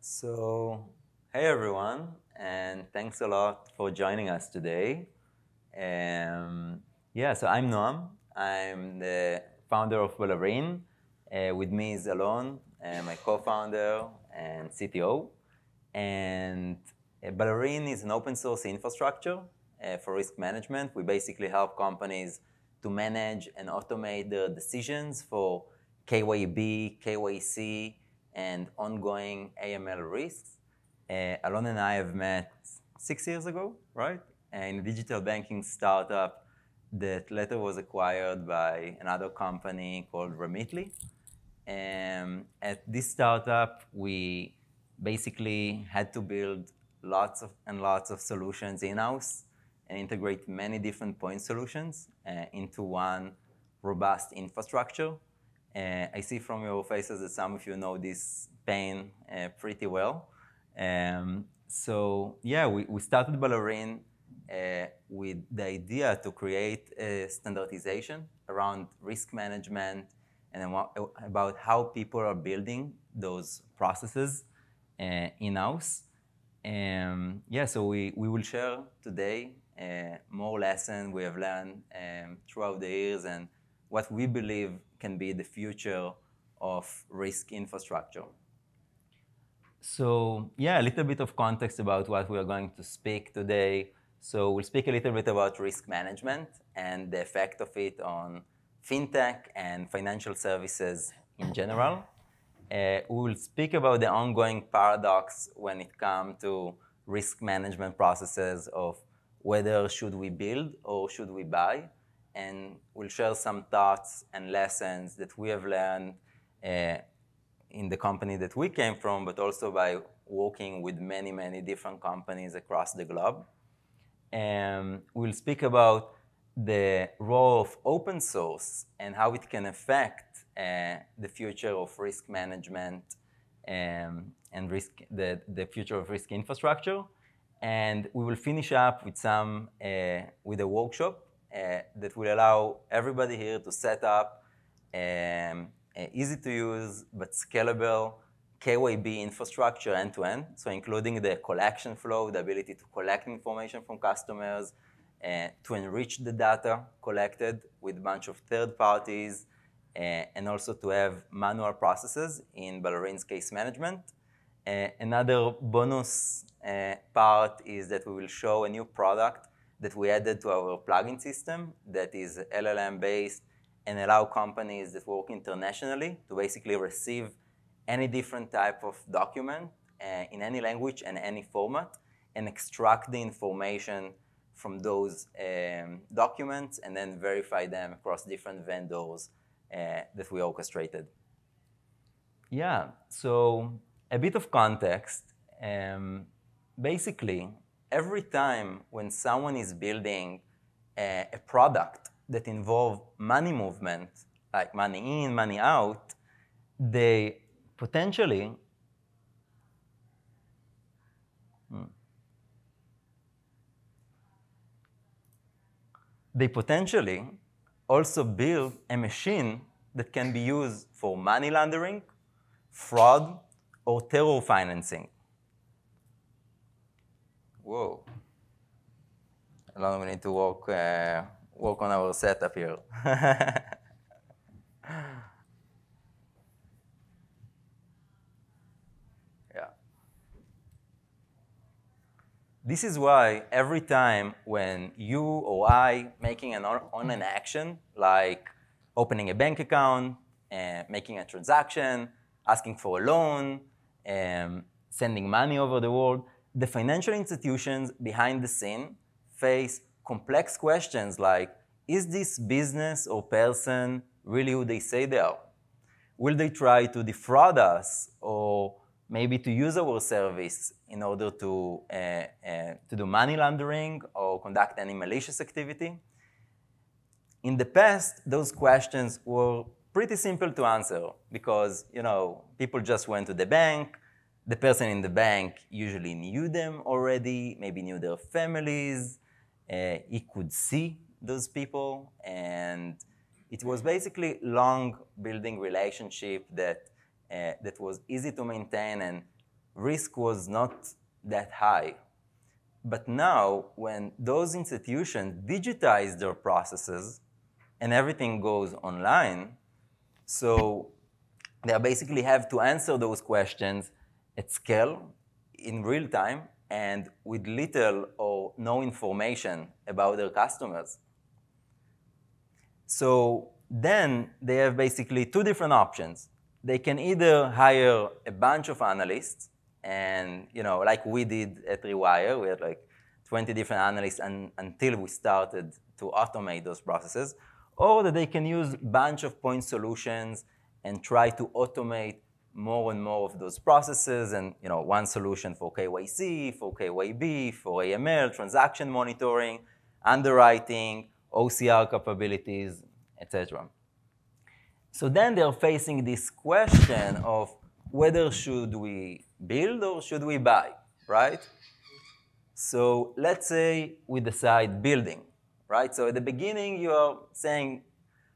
Hey everyone, and thanks a lot for joining us today. I'm Noam. I'm the founder of Ballerine. With me is Alon, my co-founder and CTO. And Ballerine is an open source infrastructure for risk management. We basically help companies to manage and automate their decisions for KYB, KYC, and ongoing AML risks. Alon and I have met 6 years ago, right? In a digital banking startup that later was acquired by another company called Remitly. At this startup, we basically had to build lots of solutions in-house and integrate many different point solutions into one robust infrastructure. I see from your faces that some of you know this pain pretty well. We started Ballerine with the idea to create a standardization around risk management and about how people are building those processes in-house. We will share today more lessons we have learned throughout the years and what we believe can be the future of risk infrastructure. A little bit of context about what we are going to speak today. We'll speak a little bit about risk management and the effect of it on fintech and financial services in general. We will speak about the ongoing paradox when it comes to risk management processes of whether should we build or should we buy. And we'll share some thoughts and lessons that we have learned in the company that we came from, but also by working with many, many different companies across the globe. We'll speak about the role of open source and how it can affect the future of risk management and the future of risk infrastructure. And we will finish up with with a workshop that will allow everybody here to set up easy to use but scalable KYB infrastructure end-to-end, so including the collection flow, the ability to collect information from customers, to enrich the data collected with a bunch of third parties, and also to have manual processes in Ballerine's case management. Another bonus part is that we will show a new product that we added to our plugin system that is LLM-based and allow companies that work internationally to basically receive any different type of document in any language and any format and extract the information from those documents and then verify them across different vendors that we orchestrated. So a bit of context. Basically, every time when someone is building a product that involves money movement, like money in, money out, they potentially also build a machine that can be used for money laundering, fraud, or terror financing. Whoa. Alon, we need to work on our setup here. This is why every time when you or I making an online action, like opening a bank account, making a transaction, asking for a loan, sending money over the world, the financial institutions behind the scene face complex questions like, is this business or person really who they say they are? Will they try to defraud us or maybe to use our service in order to do money laundering or conduct any malicious activity? In the past, those questions were pretty simple to answer because people just went to the bank. The person in the bank usually knew them already, maybe knew their families. He could see those people. And it was basically long building relationship that was easy to maintain and risk was not that high. But now, when those institutions digitize their processes and everything goes online, so they basically have to answer those questions at scale, in real time, and with little or no information about their customers. So then they have basically two different options. They can either hire a bunch of analysts, and like we did at Rewire, we had like 20 different analysts until we started to automate those processes, or that they can use a bunch of point solutions and try to automate more and more of those processes, and one solution for KYC, for KYB, for AML, transaction monitoring, underwriting, OCR capabilities, etc. So then they're facing this question of whether should we build or should we buy, right? So let's say we decide building, right? So at the beginning, you are saying,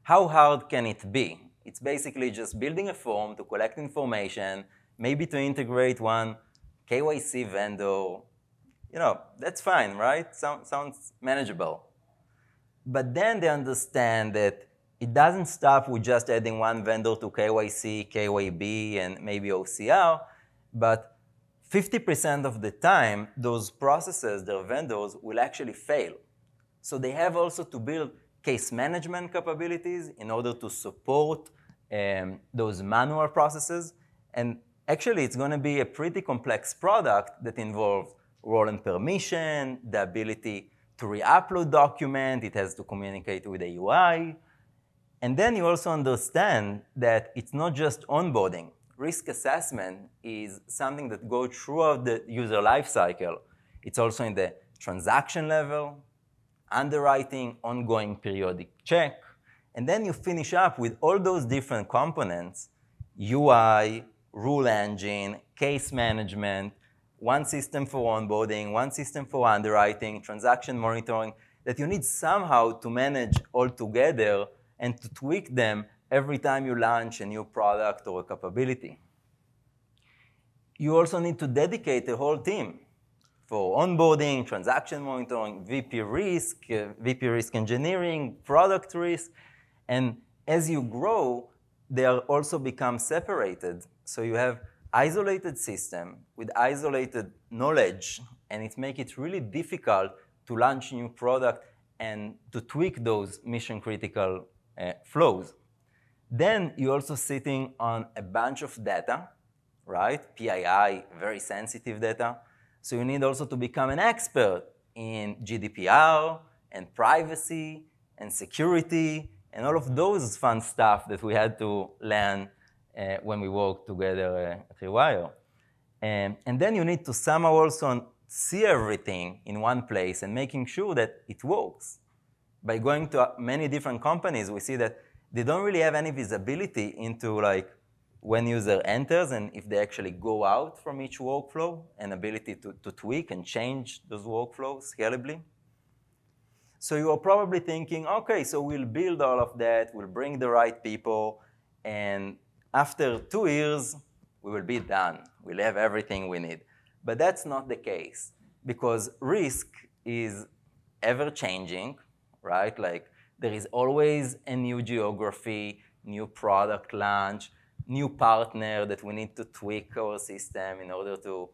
how hard can it be? It's basically just building a form to collect information, maybe to integrate one KYC vendor. That's fine, right? Sounds manageable. But then they understand that it doesn't stop with just adding one vendor to KYC, KYB, and maybe OCR, but 50% of the time, those processes, their vendors, will actually fail. So they have also to build case management capabilities in order to support those manual processes. And actually, it's going to be a pretty complex product that involves role and permission, the ability to re-upload document. It has to communicate with the UI. And then you also understand that it's not just onboarding. Risk assessment is something that goes throughout the user lifecycle. It's also in the transaction level, underwriting, ongoing periodic check. And then you finish up with all those different components, UI, rule engine, case management, one system for onboarding, one system for underwriting, transaction monitoring, that you need somehow to manage all together and to tweak them every time you launch a new product or a capability. You also need to dedicate a whole team for onboarding, transaction monitoring, VP risk engineering, product risk. And as you grow, they also become separated. So you have isolated system with isolated knowledge, and it makes it really difficult to launch new product and to tweak those mission-critical flows. Then you're also sitting on a bunch of data, right? PII, very sensitive data. So you need also to become an expert in GDPR and privacy and security and all of those fun stuff that we had to learn when we worked together at Rewire. And then you need to somehow also see everything in one place and making sure that it works. By going to many different companies, we see that they don't really have any visibility into like when user enters and if they actually go out from each workflow, and ability to tweak and change those workflows scalably. So you are probably thinking, OK, so we'll build all of that, we'll bring the right people, and after 2 years, we will be done. We'll have everything we need. But that's not the case, because risk is ever-changing, right? Like there is always a new geography, new product launch, new partner that we need to tweak our system in order to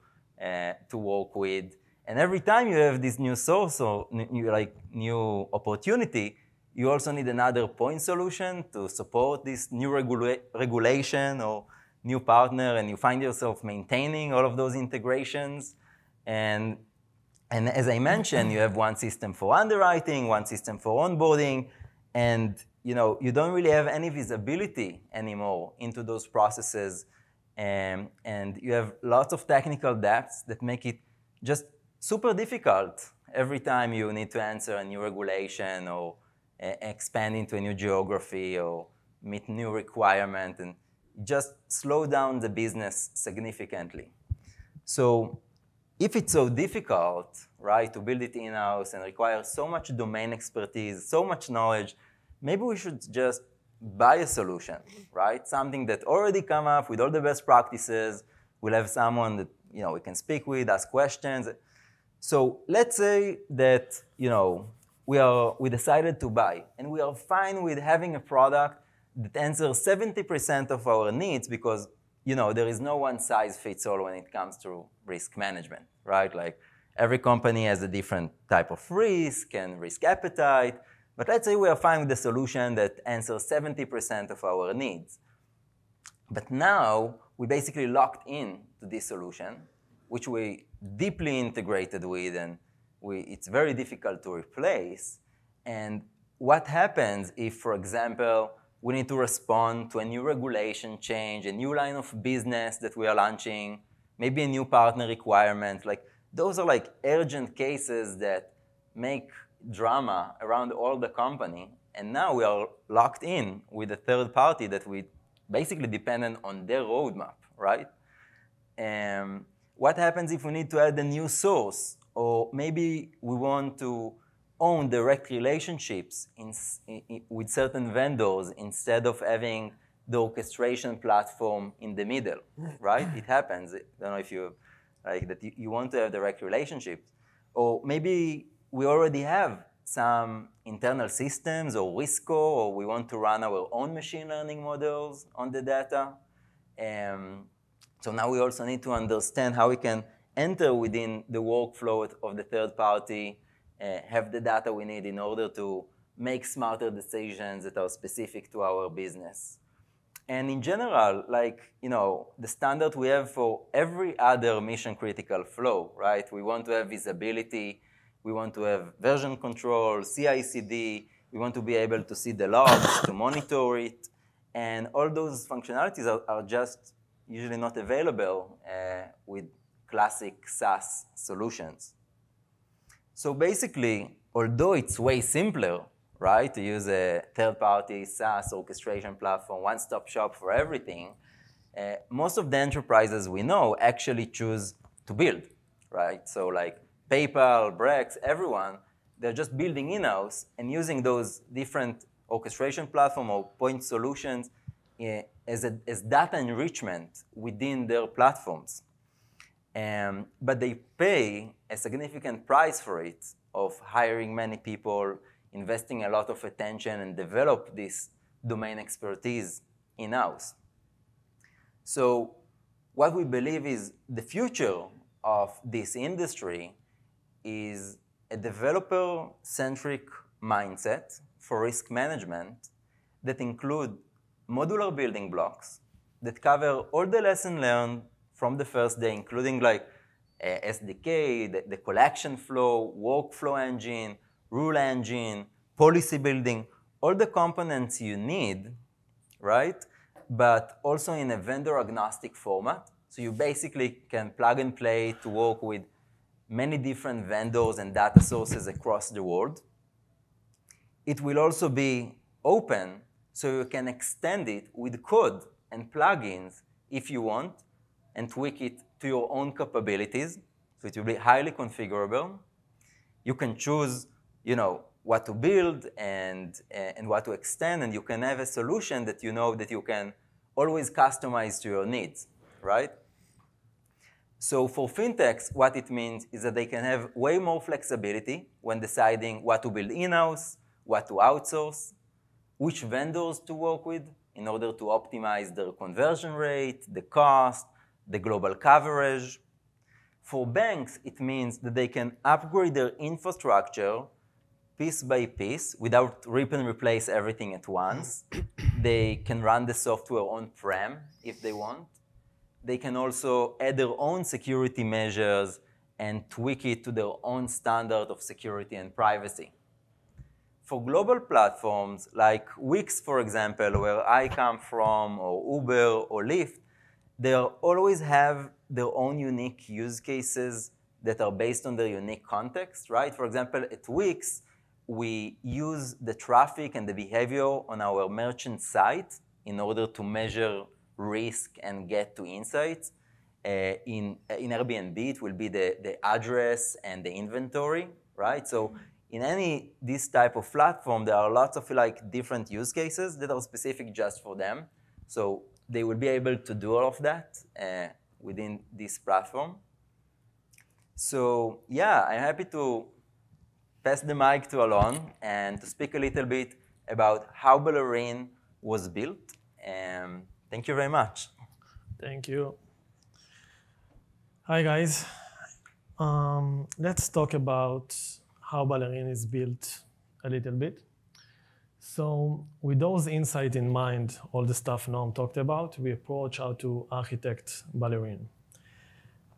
work with. And every time you have this new source or new opportunity, you also need another point solution to support this new regulation or new partner, and you find yourself maintaining all of those integrations. And as I mentioned, you have one system for underwriting, one system for onboarding, and you don't really have any visibility anymore into those processes. And you have lots of technical depths that make it just super difficult every time you need to answer a new regulation or expand into a new geography or meet new requirement, and just slow down the business significantly. So if it's so difficult, right, to build it in-house and requires so much domain expertise, so much knowledge, maybe we should just buy a solution, right? Something that already come up with all the best practices. We'll have someone that we can speak with, ask questions. So let's say that we decided to buy, and we are fine with having a product that answers 70% of our needs because there is no one size fits all when it comes to risk management, right? Like every company has a different type of risk and risk appetite. But let's say we are fine with a solution that answers 70% of our needs. But now we basically locked in to this solution, which we deeply integrated with, and it's very difficult to replace. And what happens if, for example, we need to respond to a new regulation change, a new line of business that we are launching, maybe a new partner requirement? Like those are like urgent cases that make drama around all the company. And now we are locked in with a third party that we basically dependent on their roadmap, right? What happens if we need to add a new source? Or maybe we want to own direct relationships with certain vendors instead of having the orchestration platform in the middle, right? It happens. I don't know if you want to have direct relationships. Or maybe we already have some internal systems or Risco, or we want to run our own machine learning models on the data. So now we also need to understand how we can enter within the workflow of the third party, have the data we need in order to make smarter decisions that are specific to our business. And in general, the standard we have for every other mission-critical flow, right? We want to have visibility. We want to have version control, CI/CD. We want to be able to see the logs, to monitor it. And all those functionalities are just usually not available with classic SaaS solutions. So basically, although it's way simpler, right, to use a third-party SaaS orchestration platform, one-stop shop for everything, most of the enterprises we know actually choose to build, right? So like PayPal, Brex, everyone, they're just building in-house and using those different orchestration platform or point solutions as data enrichment within their platforms. But they pay a significant price for it of hiring many people, investing a lot of attention, and develop this domain expertise in-house. So what we believe is the future of this industry is a developer-centric mindset for risk management that include modular building blocks that cover all the lessons learned from the first day, including like SDK, the collection flow, workflow engine, rule engine, policy building, all the components you need, right? But also in a vendor-agnostic format. So you basically can plug and play to work with many different vendors and data sources across the world. It will also be open, so you can extend it with code and plugins if you want, and tweak it to your own capabilities. So it will be highly configurable. You can choose, what to build and what to extend, and you can have a solution that that you can always customize to your needs, right? So for fintechs, what it means is that they can have way more flexibility when deciding what to build in-house, what to outsource, which vendors to work with in order to optimize their conversion rate, the cost, the global coverage. For banks, it means that they can upgrade their infrastructure piece by piece without rip and replace everything at once. They can run the software on-prem if they want. They can also add their own security measures and tweak it to their own standard of security and privacy. For global platforms like Wix, for example, where I come from, or Uber or Lyft, they always have their own unique use cases that are based on their unique context, right? For example, at Wix, we use the traffic and the behavior on our merchant site in order to measure risk and get to insights. In Airbnb, it will be the address and the inventory, right? So in this type of platform, there are lots of different use cases that are specific just for them. So they will be able to do all of that within this platform. So yeah, I'm happy to pass the mic to Alon and to speak a little bit about how Ballerine was built. Thank you very much. Thank you. Hi, guys. Let's talk about how Ballerine is built a little bit. So with those insights in mind, all the stuff Noam talked about, we approach how to architect Ballerine.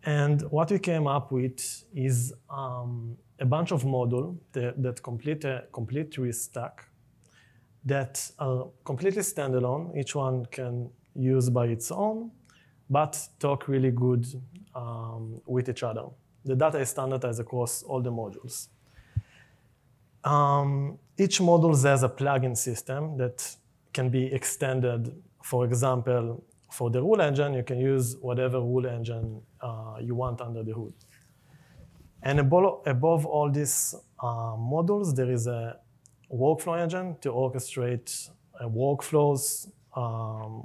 And what we came up with is a bunch of modules that complete a complete risk stack that are completely standalone. Each one can use by its own, but talk really good with each other. The data is standardized across all the modules. Each module has a plugin system that can be extended. For example, for the rule engine, you can use whatever rule engine you want under the hood. And above all these modules, there is a workflow engine to orchestrate workflows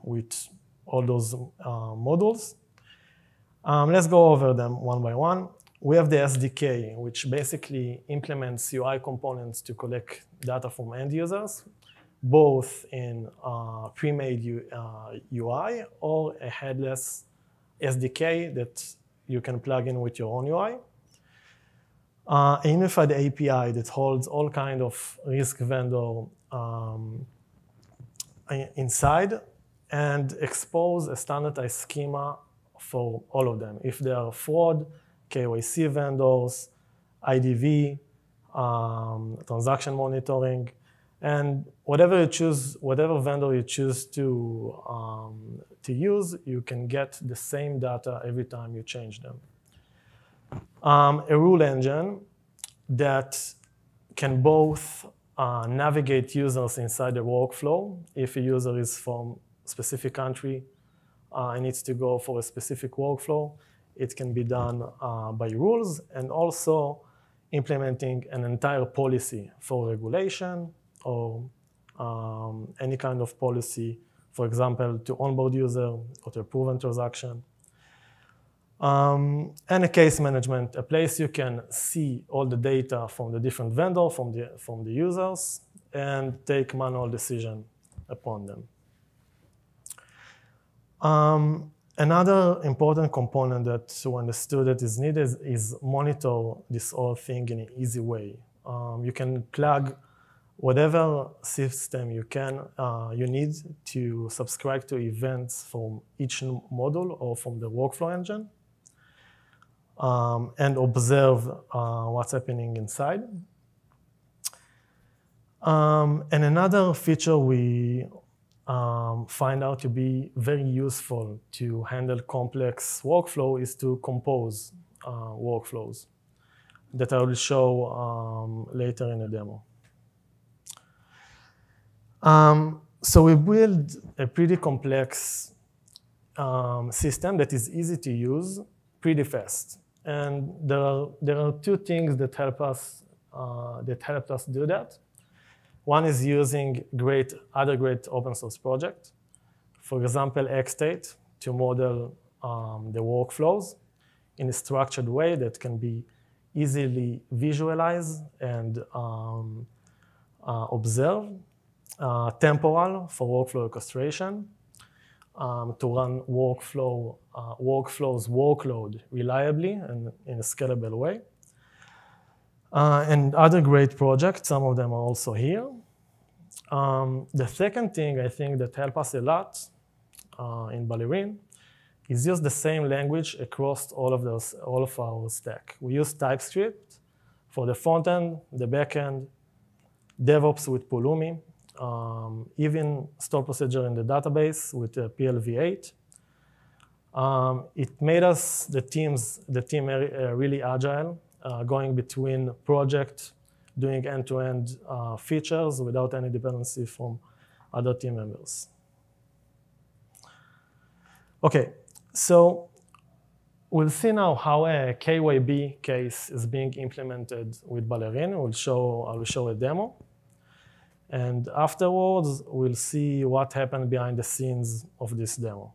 with all those modules. Let's go over them one by one. We have the SDK, which basically implements UI components to collect data from end users, both in pre-made UI or a headless SDK that you can plug in with your own UI. A unified API that holds all kinds of risk vendor inside and expose a standardized schema for all of them. If they are fraud, KYC vendors, IDV, transaction monitoring, and whatever you choose, whatever vendor you choose to use, you can get the same data every time you change them. A rule engine that can both navigate users inside the workflow. If a user is from a specific country and needs to go for a specific workflow, it can be done by rules, and also implementing an entire policy for regulation or any kind of policy, for example, to onboard user or to approve a transaction. And a case management, a place you can see all the data from the different vendor, from the users, and take manual decision upon them. Another important component that when the student is needed is monitor this whole thing in an easy way. You can plug whatever system you need to subscribe to events from each module or from the workflow engine, and observe what's happening inside. And another feature we find out to be very useful to handle complex workflow is to compose workflows that I will show later in the demo. So we build a pretty complex system that is easy to use, pretty fast. And there are two things that helped us do that. One is using other great open source projects. For example, XState to model the workflows in a structured way that can be easily visualized and observed. Temporal for workflow orchestration to run workflows workload reliably and in a scalable way. And other great projects, some of them are also here. The second thing I think that helped us a lot in Ballerine is use the same language across all of our stack. We use TypeScript for the front end, the back end, DevOps with Pulumi, even store procedure in the database with PLv8. It made us, the team really agile, going between project, doing end-to-end features without any dependency from other team members. Okay, so we'll see now how a KYB case is being implemented with Ballerine. I will show a demo. And afterwards, we'll see what happened behind the scenes of this demo.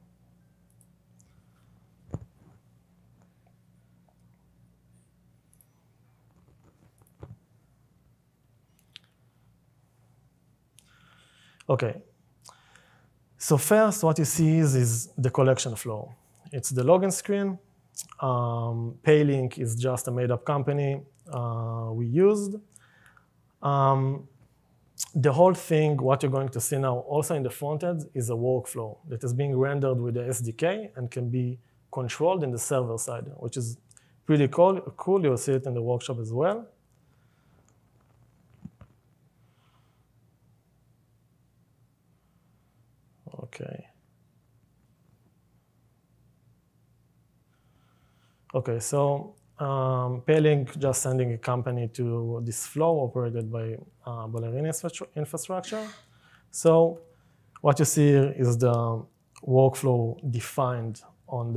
Okay. So first, what you see is the collection flow. It's the login screen. Paylink is just a made-up company we used. The whole thing, what you're going to see now, also in the front end, is a workflow that is being rendered with the SDK and can be controlled in the server side, which is pretty cool. You'll see it in the workshop as well. Okay. Okay, so Paylink just sending a company to this flow operated by Ballerine infrastructure. So what you see here is the workflow defined on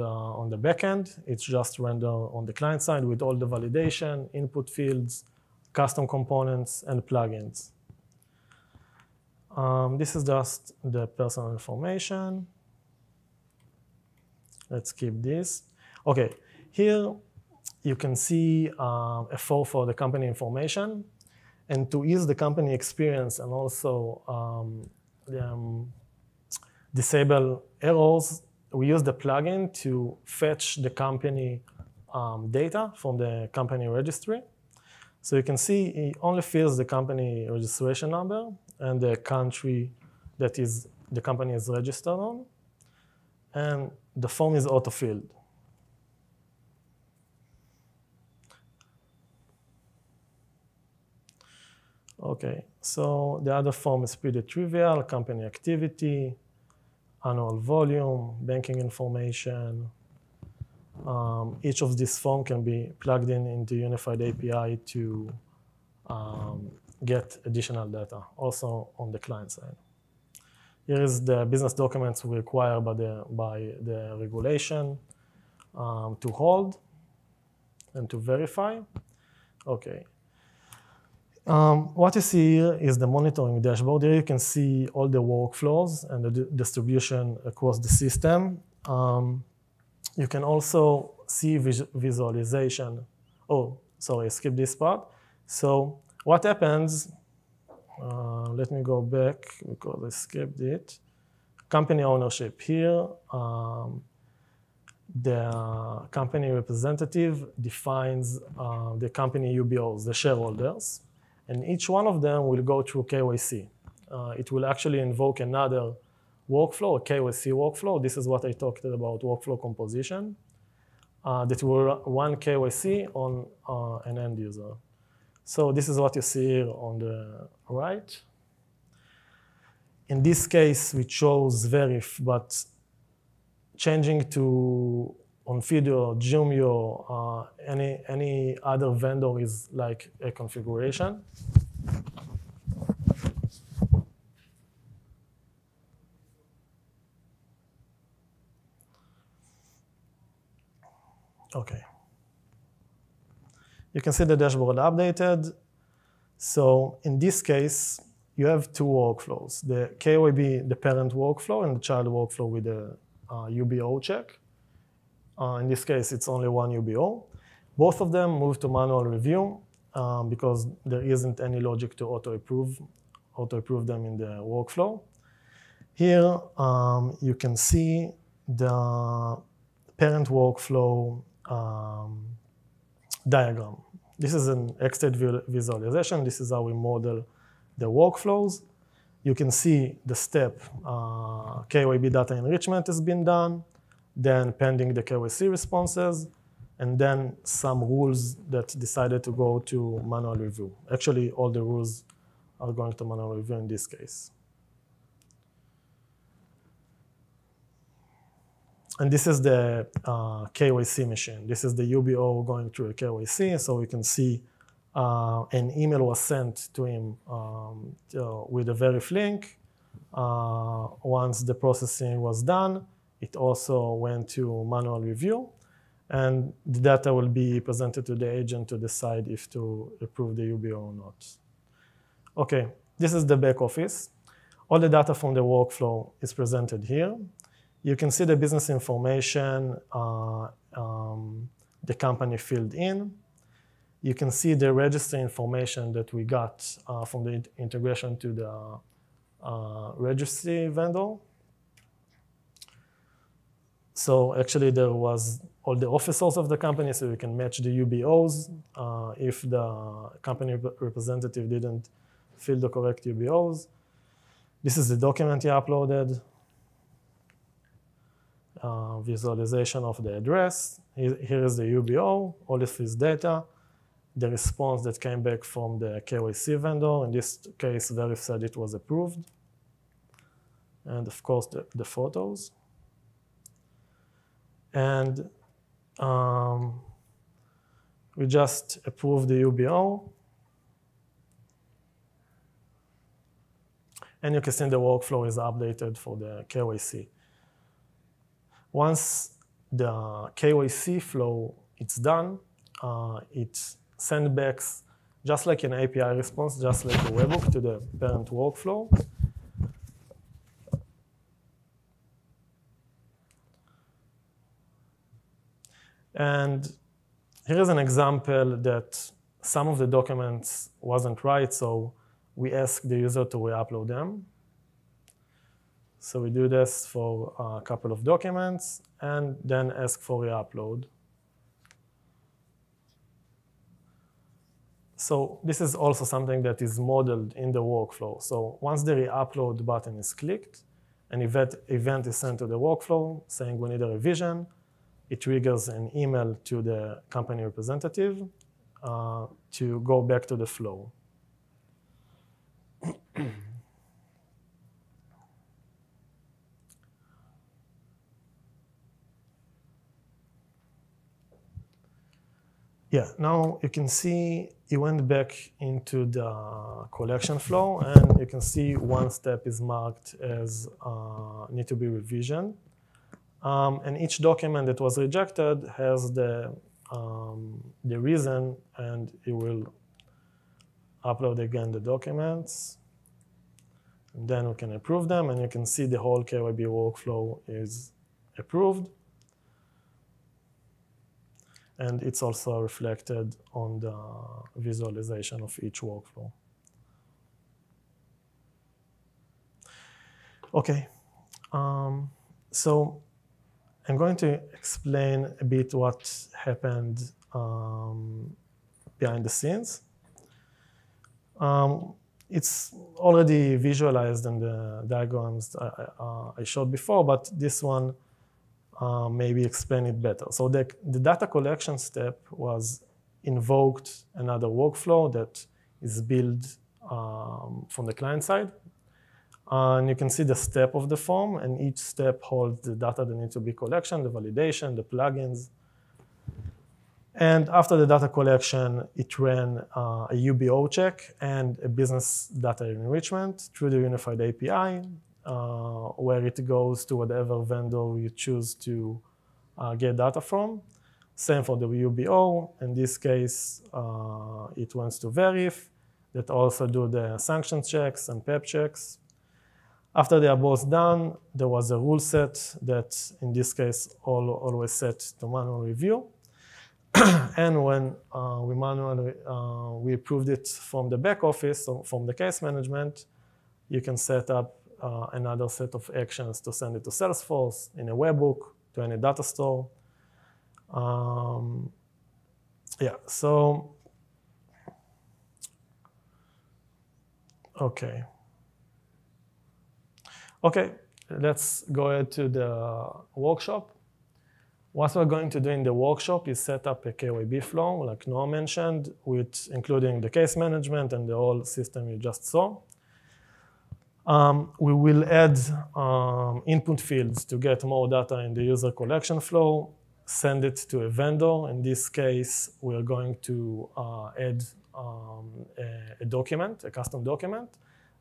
the backend. It's just rendered on the client side with all the validation, input fields, custom components, and plugins. This is just the personal information. Let's keep this. Okay, here you can see a flow for the company information. And to ease the company experience and also disable errors, we use the plugin to fetch the company data from the company registry. So you can see it only fills the company registration number and the country that the company is registered on. And the form is auto-filled. Okay, so the other form is pretty trivial: company activity, annual volume, banking information. Each of these forms can be plugged into Unified API to get additional data, also on the client side. Here is the business documents required by the regulation to hold and to verify. Okay. What you see here is the monitoring dashboard. Here you can see all the workflows and the distribution across the system. You can also see visualization. Oh, sorry, skip this part. So what happens, let me go back because I skipped it. Company ownership. Here, the company representative defines the company UBOs, the shareholders. And each one of them will go through KYC. It will actually invoke another workflow, a KYC workflow. This is what I talked about, workflow composition, that will run KYC on an end user. So this is what you see here on the right. In this case, we chose Verif, but changing to Onfido, Jumio, any other vendor is like a configuration. Okay. You can see the dashboard updated. So in this case, you have two workflows: the KYB, the parent workflow, and the child workflow with the UBO check. In this case, it's only one UBO. Both of them move to manual review because there isn't any logic to auto-approve them in the workflow. Here, you can see the parent workflow diagram. This is an X-state visualization. This is how we model the workflows. You can see the step KYB data enrichment has been done, then pending the KYC responses, and then some rules that decided to go to manual review. Actually, all the rules are going to manual review in this case. And this is the KYC machine. This is the UBO going through a KYC, so we can see an email was sent to him with a Verif link. Once the processing was done, it also went to manual review, and the data will be presented to the agent to decide if to approve the UBO or not. Okay, this is the back office. All the data from the workflow is presented here. You can see the business information, the company filled in. You can see the registry information that we got from the integration to the registry vendor. So actually there was all the officers of the company, so you can match the UBOs if the company representative didn't fill the correct UBOs. This is the document he uploaded. Visualization of the address. Here is the UBO, all of his data, the response that came back from the KYC vendor. In this case, Verif said it was approved. And of course, the photos. And we just approved the UBO. And you can see the workflow is updated for the KYC. Once the KYC flow is done, it sends back, just like an API response, just like a webhook to the parent workflow. And here is an example that some of the documents wasn't right, so we ask the user to re-upload them. So we do this for a couple of documents and then ask for re-upload. So this is also something that is modeled in the workflow. So once the re-upload button is clicked, an event is sent to the workflow saying we need a revision. It triggers an email to the company representative to go back to the flow. Yeah, now you can see it went back into the collection flow, and you can see one step is marked as need to be revisioned. And each document that was rejected has the reason, and it will upload again the documents. And then we can approve them, and you can see the whole KYB workflow is approved. And it's also reflected on the visualization of each workflow. Okay, so I'm going to explain a bit what happened behind the scenes. It's already visualized in the diagrams I showed before, but this one maybe explain it better. So the data collection step was invoked another workflow that is built from the client side. And you can see the step of the form, and each step holds the data that needs to be collected, the validation, the plugins. And after the data collection, it ran a UBO check and a business data enrichment through the unified API, where it goes to whatever vendor you choose to get data from. Same for the UBO. In this case, it went to Verif, that also do the sanction checks and PEP checks. After they are both done, there was a rule set that, in this case, always set to manual review. And when we approved it from the back office, so from the case management, you can set up another set of actions to send it to Salesforce, in a webhook, to any data store. Yeah, so, okay. Okay, let's go ahead to the workshop. What we're going to do in the workshop is set up a KYB flow, like Noam mentioned, with including the case management and the whole system you just saw. We will add input fields to get more data in the user collection flow, send it to a vendor. In this case, we're going to add a document, a custom document,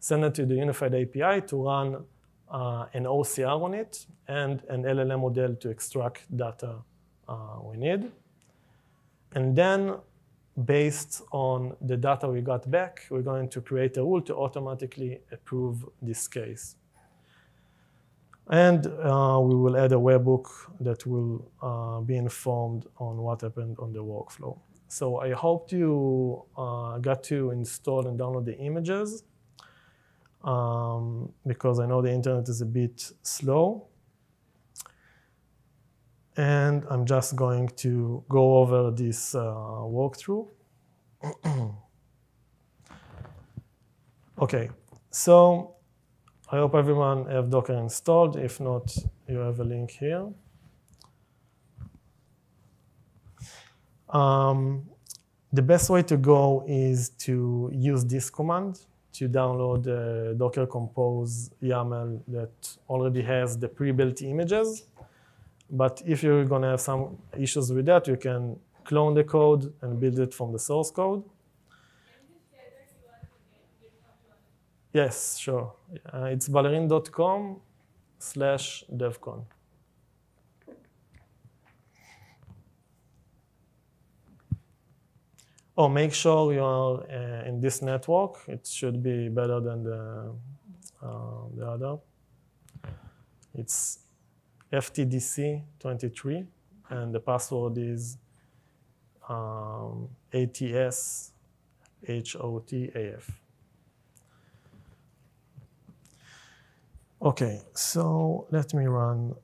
send it to the unified API to run an OCR on it, and an LLM model to extract data we need. And then, based on the data we got back, we're going to create a rule to automatically approve this case. And we will add a webhook that will be informed on what happened on the workflow. So I hope you got to install and download the images. because I know the internet is a bit slow. And I'm just going to go over this walkthrough. Okay, so I hope everyone have Docker installed. If not, you have a link here. The best way to go is to use this command to download the Docker Compose YAML that already has the pre-built images. But if you're going to have some issues with that, you can clone the code and build it from the source code. Yes, sure. It's ballerine.com/devcon. Oh, make sure you are in this network. It should be better than the other. It's FTDC23, and the password is ATSHOTAF. Okay, so let me run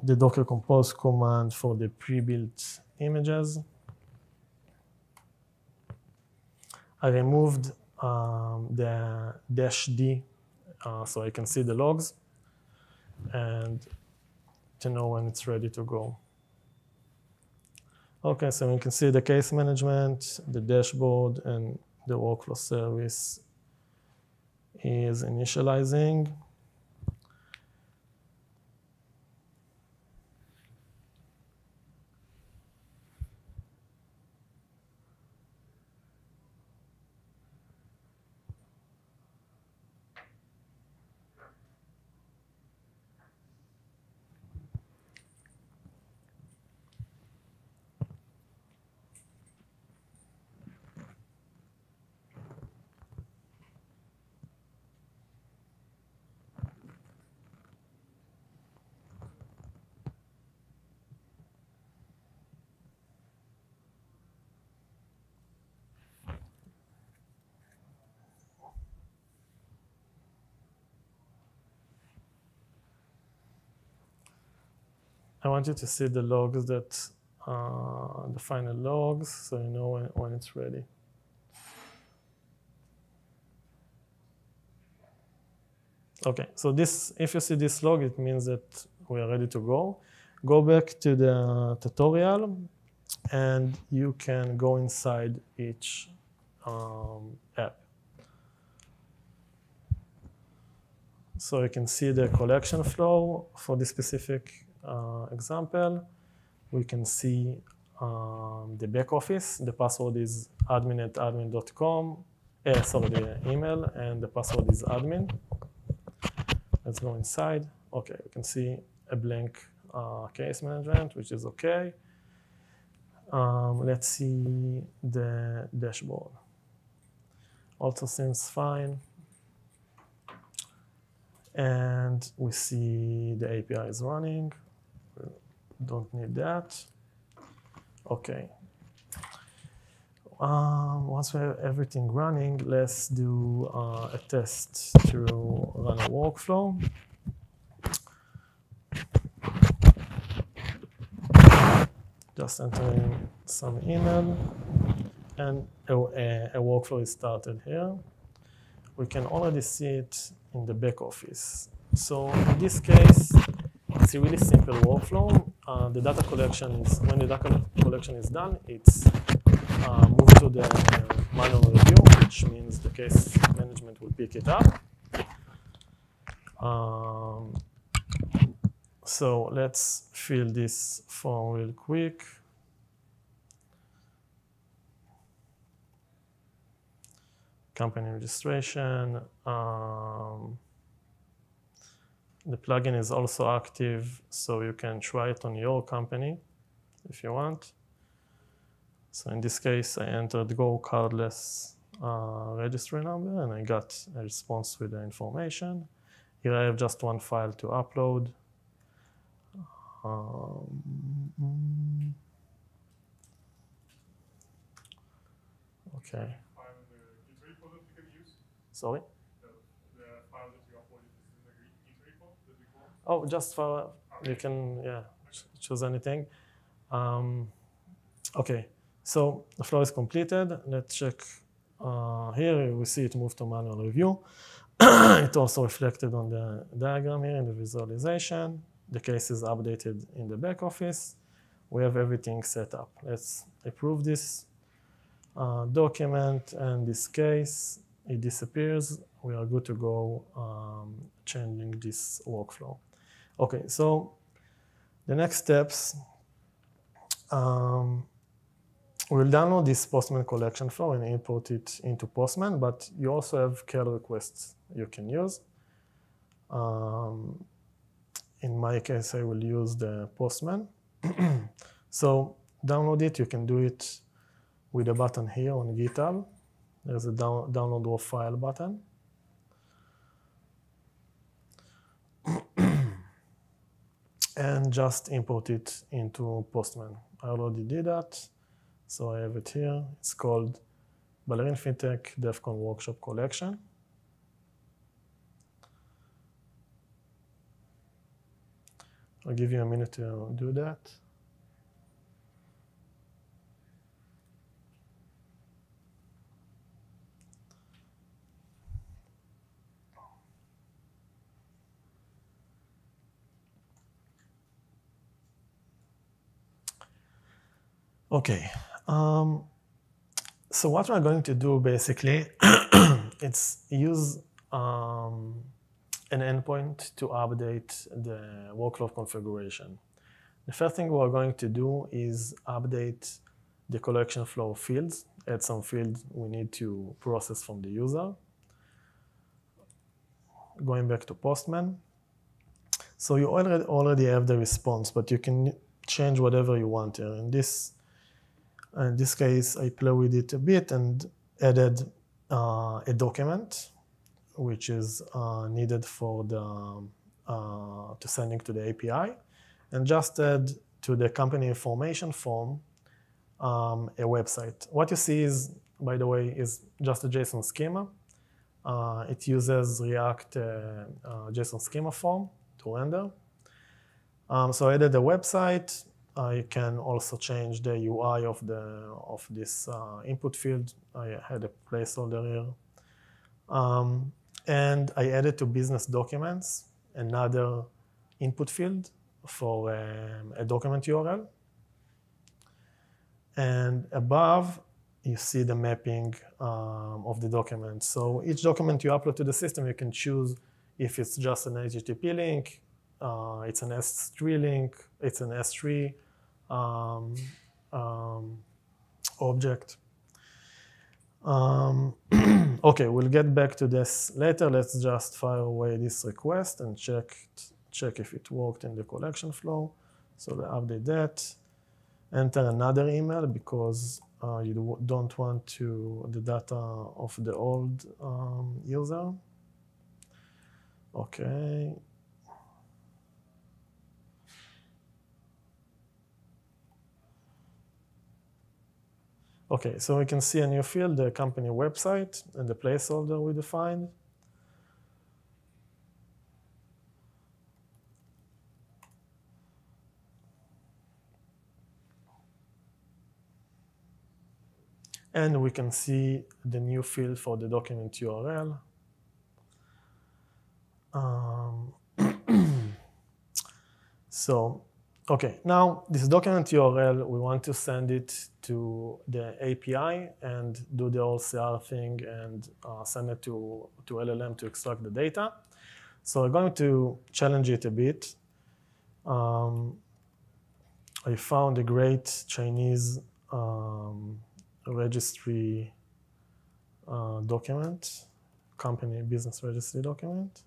the Docker Compose command for the pre-built images. I removed the -d so I can see the logs and to know when it's ready to go. Okay, so you can see the case management, the dashboard, and the workflow service is initializing. I want you to see the logs that, the final logs, so you know when it's ready. Okay, so this, if you see this log, it means that we are ready to go. Go back to the tutorial, and you can go inside each app. So you can see the collection flow for this specific example. We can see the back office. The password is admin@admin.com. Sorry, the email, and the password is admin. Let's go inside. Okay, you can see a blank case management, which is okay. Let's see the dashboard. Also seems fine. And we see the API is running. Don't need that. Okay. Once we have everything running, let's do a test to run a workflow. Just entering some email, and a workflow is started here. We can already see it in the back office. So in this case, it's a really simple workflow. The data collection is, when the data collection is done, it's moved to the manual review, which means the case management will pick it up. So let's fill this form real quick. Company registration. The plugin is also active, so you can try it on your company if you want. So in this case, I entered Go cardless registry number, and I got a response with the information. Here I have just one file to upload. Okay. Git repo that you can use? Sorry? Oh, just for, you can, yeah, choose anything. Okay, so the flow is completed. Let's check. Here we see it moved to manual review. It also reflected on the diagram here in the visualization. The case is updated in the back office. We have everything set up. Let's approve this document, and this case, it disappears. We are good to go changing this workflow. Okay, so the next steps, we'll download this Postman collection flow and import it into Postman, but you also have curl requests you can use. In my case, I will use the Postman. So download it. You can do it with a button here on GitHub. There's a download raw file button. And just import it into Postman. I already did that, so I have it here. It's called Ballerine fintech DevCon Workshop Collection. I'll give you a minute to do that. Okay, so what we're going to do basically, it's use an endpoint to update the workload configuration. The first thing we're going to do is update the collection flow fields, add some fields we need to process from the user. Going back to Postman. So you already have the response, but you can change whatever you want here. In this case, I play with it a bit and added a document, which is needed for the to sending to the API, and just add to the company information form a website. What you see is, by the way, is just a JSON schema. It uses React JSON schema form to render. So I added a website. I can also change the UI of this input field. I had a placeholder here. And I added to business documents another input field for a document URL. And above, you see the mapping of the document. So each document you upload to the system, you can choose if it's just an HTTP link, it's an S3 link, it's an S3 object. Okay, we'll get back to this later. Let's just fire away this request and check if it worked in the collection flow. So we update that. Enter another email because you don't want the data of the old user. Okay. Okay, so we can see a new field, the company website, and the placeholder we defined. And we can see the new field for the document URL. So, okay, now this document URL, we want to send it to the API and do the whole CR thing and send it to LLM to extract the data. So we're going to challenge it a bit. I found a great Chinese registry document, company business registry document.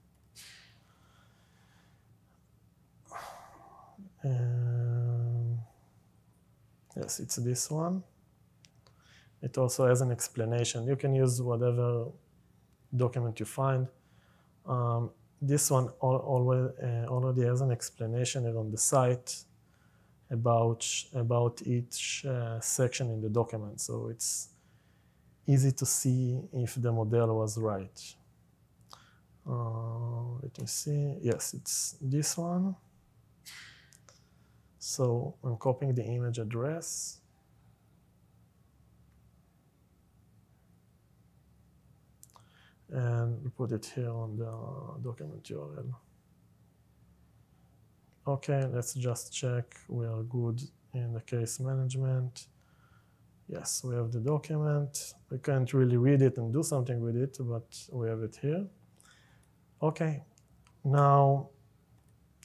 Yes, it's this one. It also has an explanation. You can use whatever document you find. This one already has an explanation on the site about each section in the document. So it's easy to see if the model was right. Let me see. Yes, it's this one. So I'm copying the image address. And we put it here on the document URL. Okay, let's just check we are good in the case management. Yes, we have the document. We can't really read it and do something with it, but we have it here. Okay, now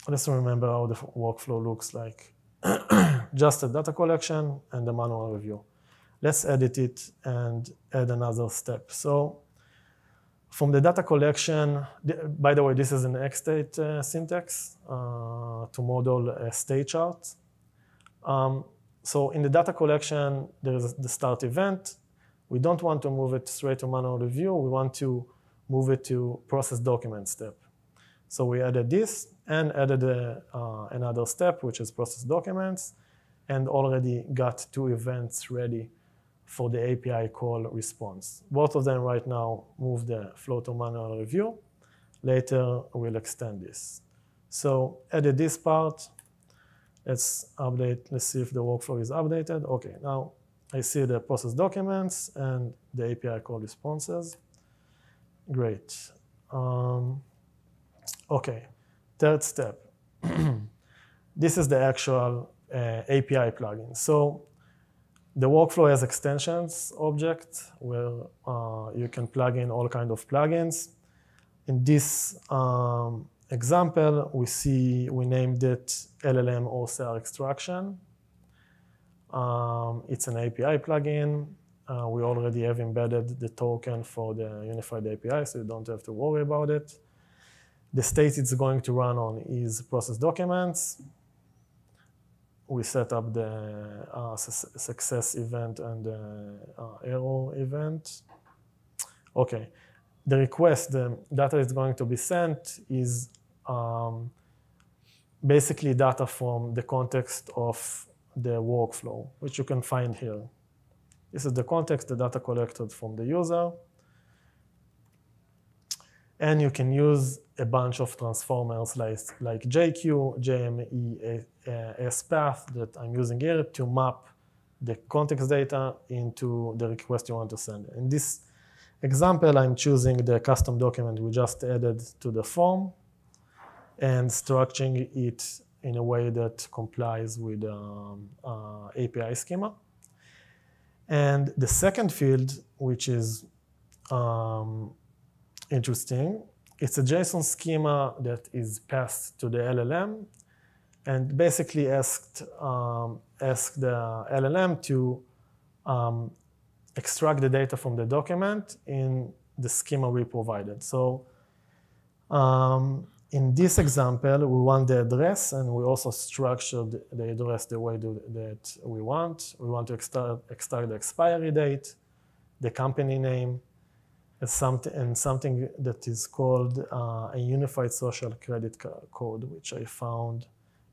let's remember how the workflow looks like. Just a data collection and a manual review. Let's edit it and add another step. So from the data collection, by the way, this is an XState syntax to model a state chart. So in the data collection, there is the start event. We don't want to move it straight to manual review. We want to move it to process document step. So we added this and added another step, which is process documents, and already got 2 events ready for the API call response. Both of them right now move the flow to manual review. Later, we'll extend this. So edit this part. Let's update. Let's see if the workflow is updated. OK, now I see the process documents and the API call responses. Great. OK, third step. This is the actual API plugin. So the workflow has extensions object where you can plug in all kinds of plugins. In this example, we named it LLM OCR extraction. It's an API plugin. We already have embedded the token for the unified API, so you don't have to worry about it. The state it's going to run on is process documents. We set up the success event and the error event. OK, the request, the data is going to be sent is basically data from the context of the workflow, which you can find here. This is the context, the data collected from the user. And you can use a bunch of transformers like JQ, JME, SPath that I'm using here to map the context data into the request you want to send. In this example, I'm choosing the custom document we just added to the form and structuring it in a way that complies with API schema. And the second field, which is interesting, it's a JSON schema that is passed to the LLM and basically ask the LLM to extract the data from the document in the schema we provided. So in this example, we want the address, and we also structured the address the way that we want. We want to extract the expiry date, the company name, and something that is called a unified social credit code, which I found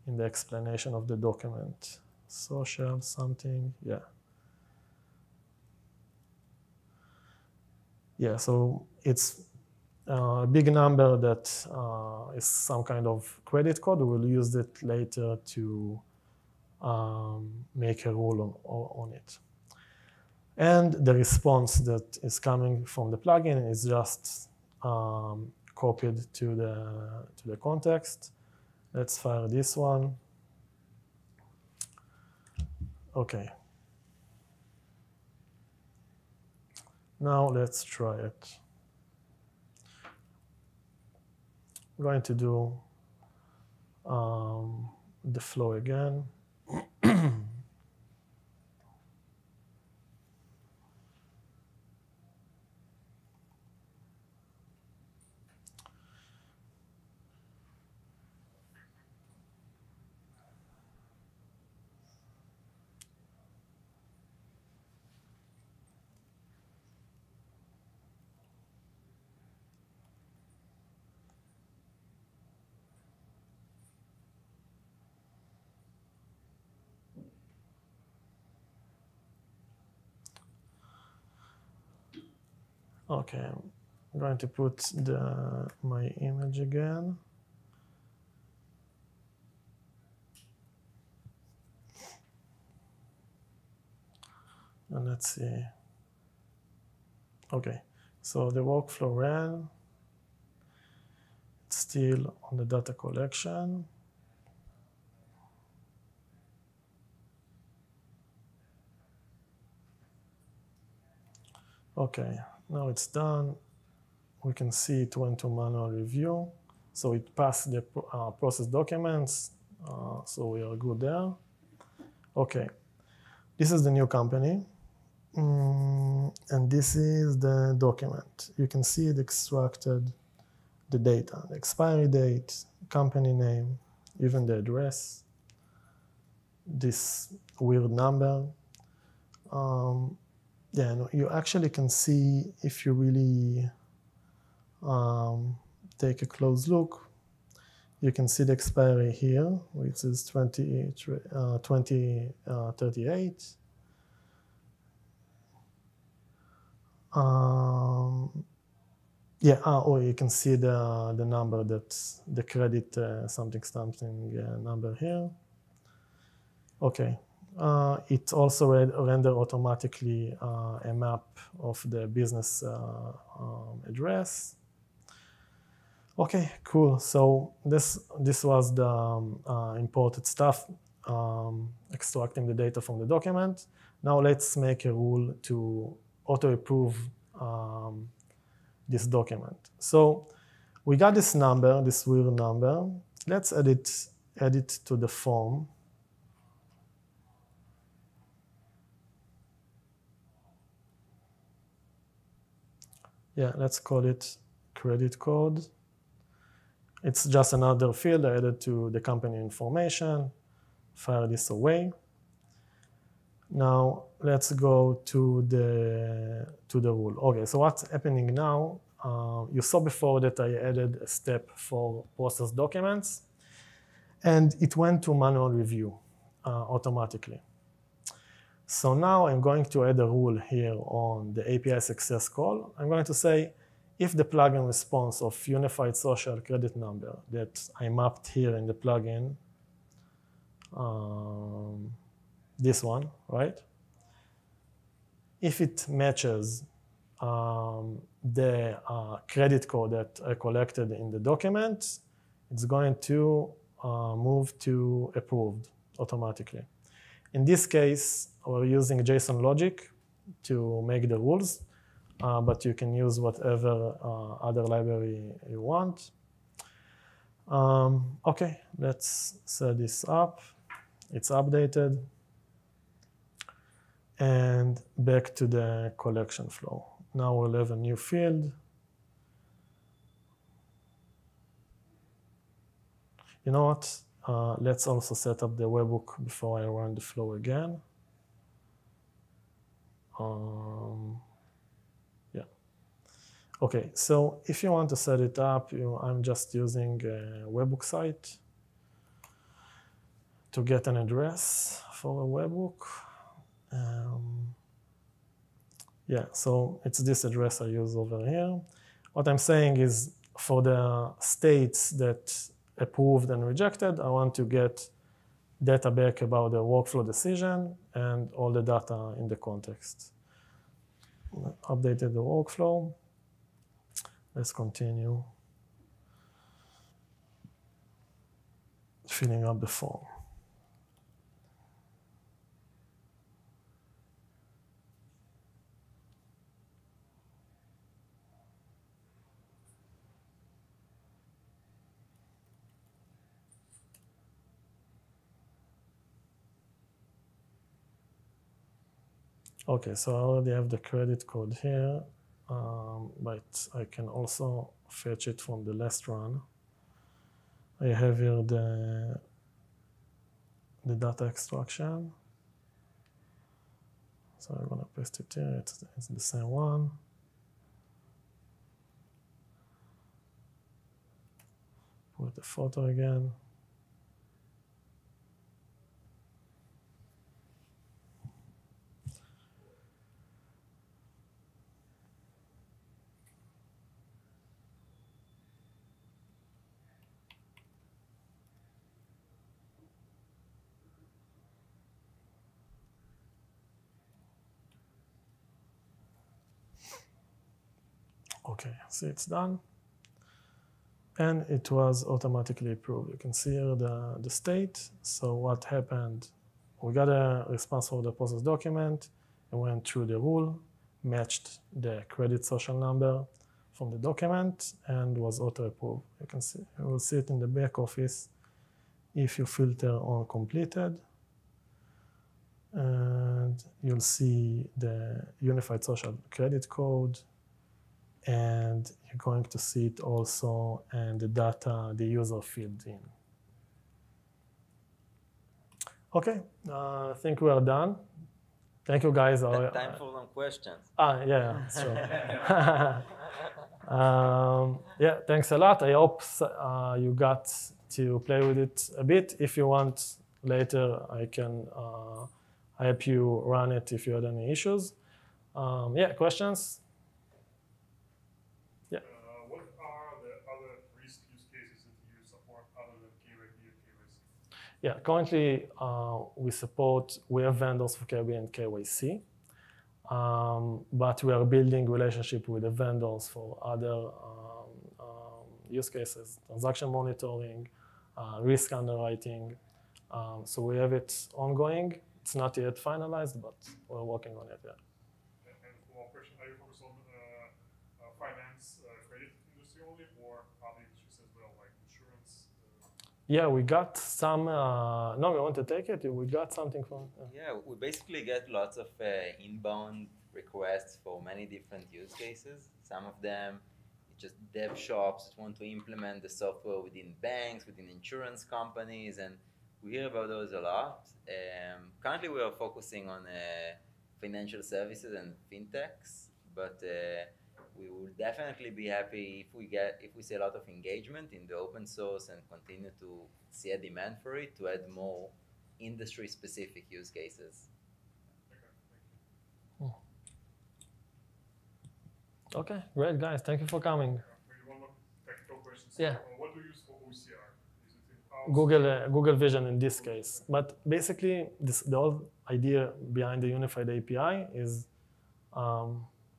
in the explanation of the document. Social something, yeah. Yeah, so it's a big number that is some kind of credit code. We'll use it later to make a rule on it. And the response that is coming from the plugin is just copied to the context. Let's fire this one. OK. Now let's try it. I'm going to do the flow again. OK, I'm going to put my image again. And let's see. Okay, so the workflow ran. It's still on the data collection. Okay, now it's done. We can see it went to manual review. So it passed the process documents. So we are good there. Okay, this is the new company. And this is the document. You can see it extracted the data, the expiry date, company name, even the address, this weird number. Yeah, no, you actually can see if you really take a close look, you can see the expiry here, which is 2038. Yeah, or you can see the number that's the credit something number here. Okay, it also render automatically a map of the business address. Okay, cool. So this was the imported stuff, extracting the data from the document. Now let's make a rule to auto-approve this document. So we got this number, this weird number. Let's add it to the form. Yeah, let's call it credit code. It's just another field I added to the company information. Fire this away. Now let's go to the rule. Okay, so what's happening now? You saw before that I added a step for process documents, and it went to manual review automatically. So now I'm going to add a rule here on the API success call. I'm going to say, if the plugin response of unified social credit number that I mapped here in the plugin, this one, right? If it matches the credit code that I collected in the document, it's going to move to approved automatically. In this case, we're using JSON logic to make the rules, but you can use whatever other library you want. Okay, let's set this up. It's updated. And back to the collection flow. Now we'll have a new field. You know what? Let's also set up the webhook before I run the flow again. Yeah. Okay, so if you want to set it up, I'm just using a webhook site to get an address for a webhook. Yeah, so it's this address I use over here. What I'm saying is for the states that approved and rejected, I want to get data back about the workflow decision and all the data in the context. Updated the workflow. Let's continue filling up the form. Okay, so I already have the credit code here, but I can also fetch it from the last run. I have here the data extraction. So I'm gonna paste it here, it's the same one. Put the photo again. Okay, see it's done. And it was automatically approved. You can see here the state. So what happened, we got a response for the process document. It went through the rule, matched the credit social number from the document, and was auto-approved. You will see it in the back office if you filter on completed. And you'll see the unified social credit code, and you're going to see it also and the data the user filled in. Okay, I think we are done. Thank you, guys. Time for some questions. Yeah, sure. Yeah, thanks a lot. I hope you got to play with it a bit. If you want later, I can help you run it if you had any issues. Yeah, questions? Yeah. What are the other risk use cases that you support other than KYB and KYC? Yeah, currently we have vendors for KYB and KYC, but we are building relationship with the vendors for other use cases, transaction monitoring, risk underwriting. So we have it ongoing. It's not yet finalized, but we're working on it. Yeah. And one question: are you focused on finance, credit industry only, or other industries as well, like insurance? Yeah, we got some. No, we want to take it. We got something from. Yeah, we basically get lots of inbound requests for many different use cases. Some of them, it's just dev shops that want to implement the software within banks, within insurance companies, and we hear about those a lot. Currently, we are focusing on financial services and fintechs, but we will definitely be happy if we see a lot of engagement in the open source and continue to see a demand for it to add more industry-specific use cases. Okay, great, guys. Thank you for coming. Maybe one more technical question. Yeah. What do you use for OCR? Is it in-house? Google Vision in this case. But basically, the whole idea behind the unified API is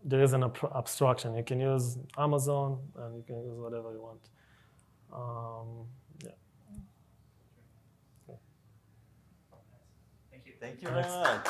there is an abstraction. You can use Amazon, and you can use whatever you want. Yeah. Thank you very much.